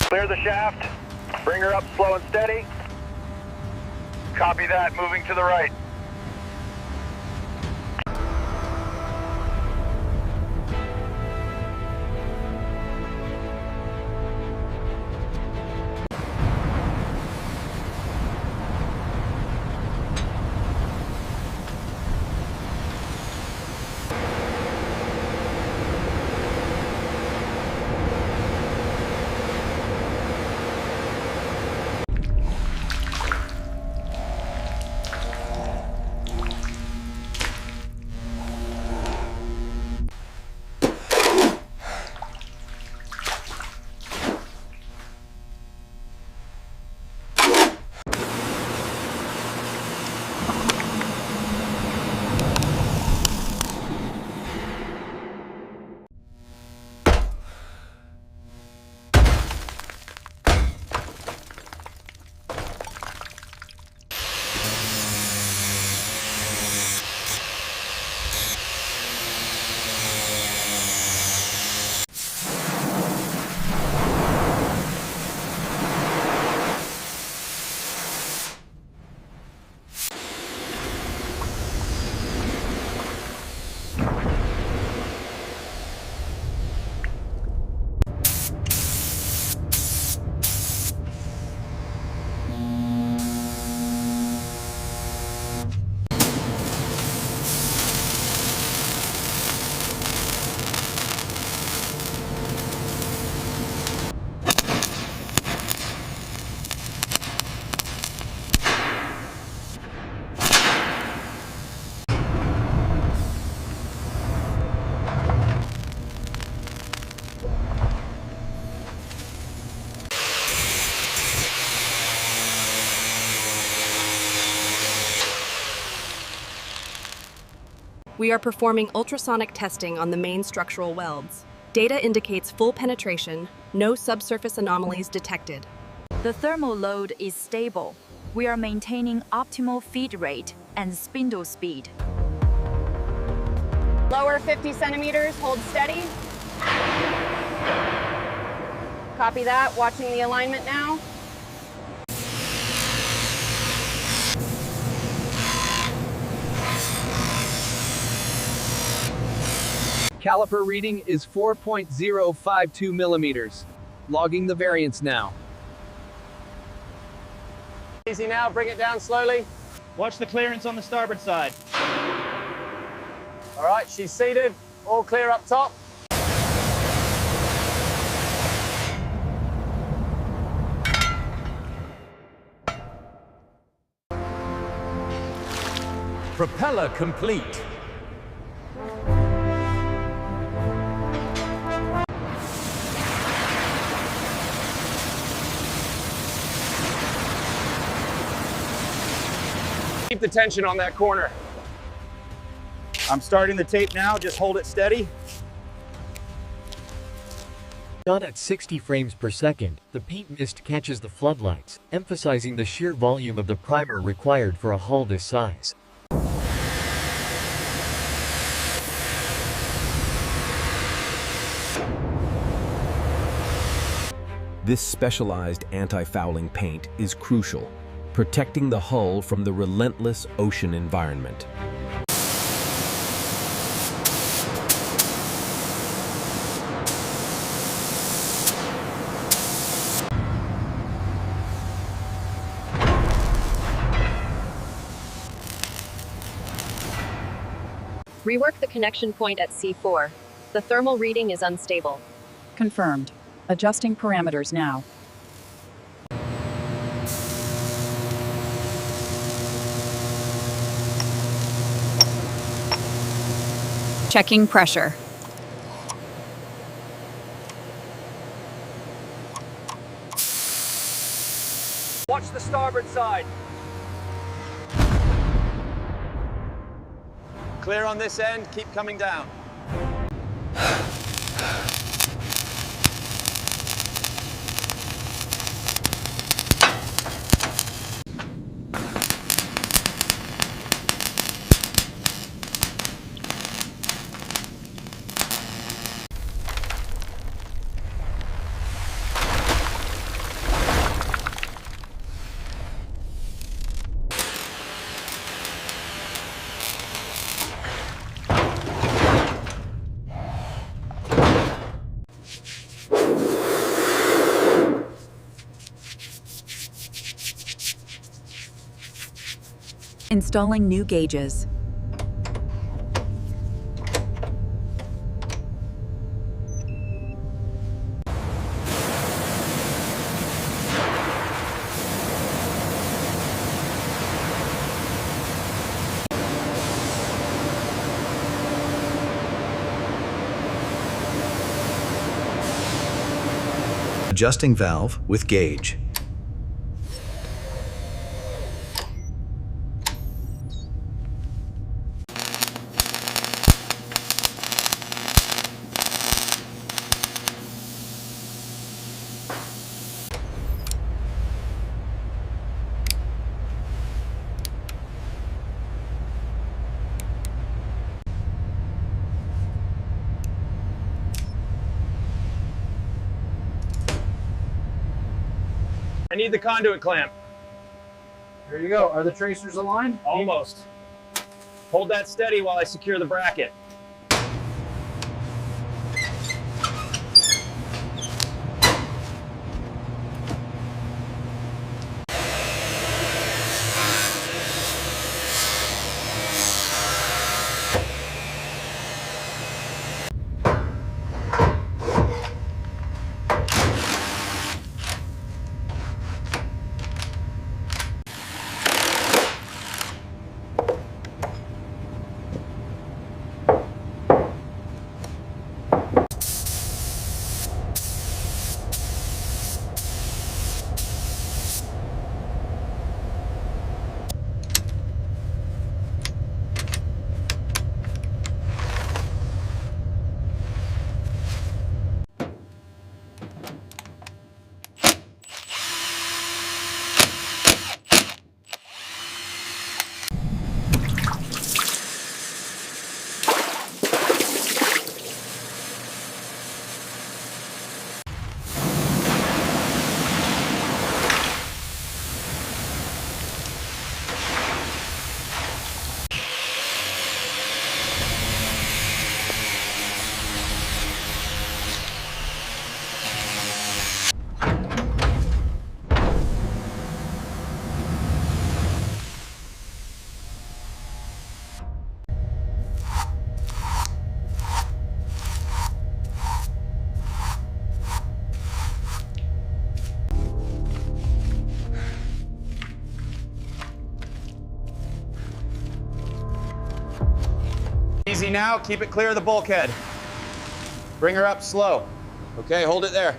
Clear the shaft. Bring her up slow and steady. Copy that, moving to the right. We are performing ultrasonic testing on the main structural welds. Data indicates full penetration, no subsurface anomalies detected. The thermal load is stable. We are maintaining optimal feed rate and spindle speed. Lower 50 centimeters, hold steady. Copy that, watching the alignment now. Caliper reading is 4.052 millimeters. Logging the variance now. Easy now, bring it down slowly. Watch the clearance on the starboard side. All right, she's seated. All clear up top. Propeller complete. Keep the tension on that corner. I'm starting the tape now, just hold it steady. Shot at 60 frames per second, the paint mist catches the floodlights, emphasizing the sheer volume of the primer required for a hull this size. This specialized anti-fouling paint is crucial, protecting the hull from the relentless ocean environment. Rework the connection point at C4. The thermal reading is unstable. Confirmed. Adjusting parameters now. Checking pressure. Watch the starboard side. Clear on this end, keep coming down. Installing new gauges. Adjusting valve with gauge. I need the conduit clamp. There you go. Are the tracers aligned? Almost. Hold that steady while I secure the bracket. Easy now, keep it clear of the bulkhead. Bring her up slow. Okay, hold it there.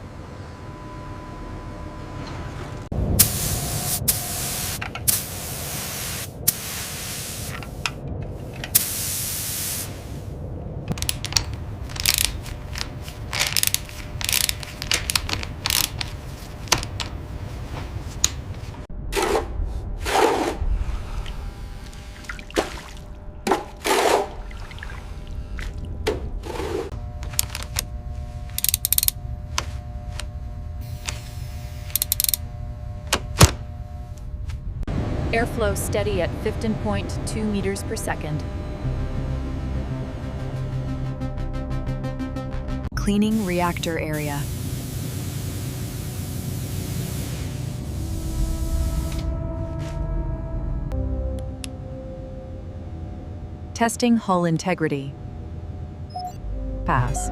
Airflow steady at 15.2 meters per second. Cleaning reactor area. Testing hull integrity. Pass.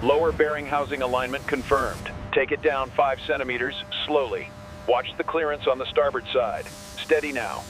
Lower bearing housing alignment confirmed. Take it down 5 centimeters, slowly. Watch the clearance on the starboard side. Steady now.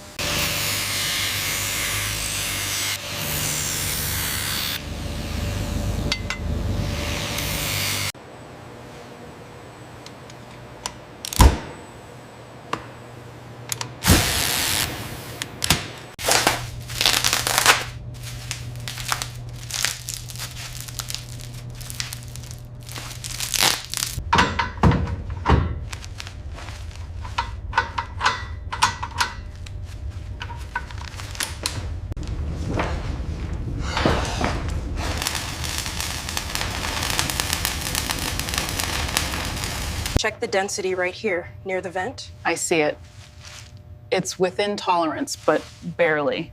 Check the density right here, near the vent. I see it. It's within tolerance, but barely.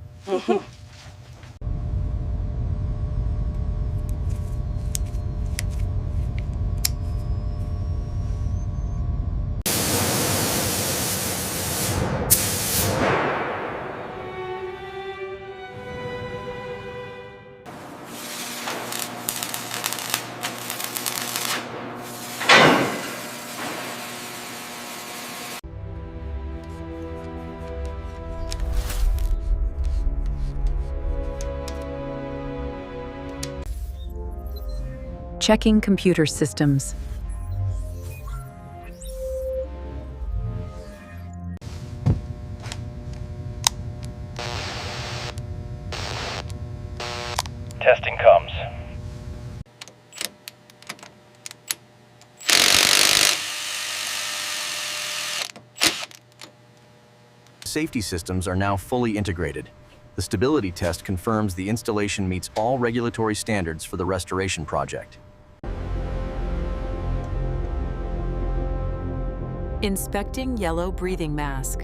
Checking computer systems. Testing comes. Safety systems are now fully integrated. The stability test confirms the installation meets all regulatory standards for the restoration project. Inspecting yellow breathing mask.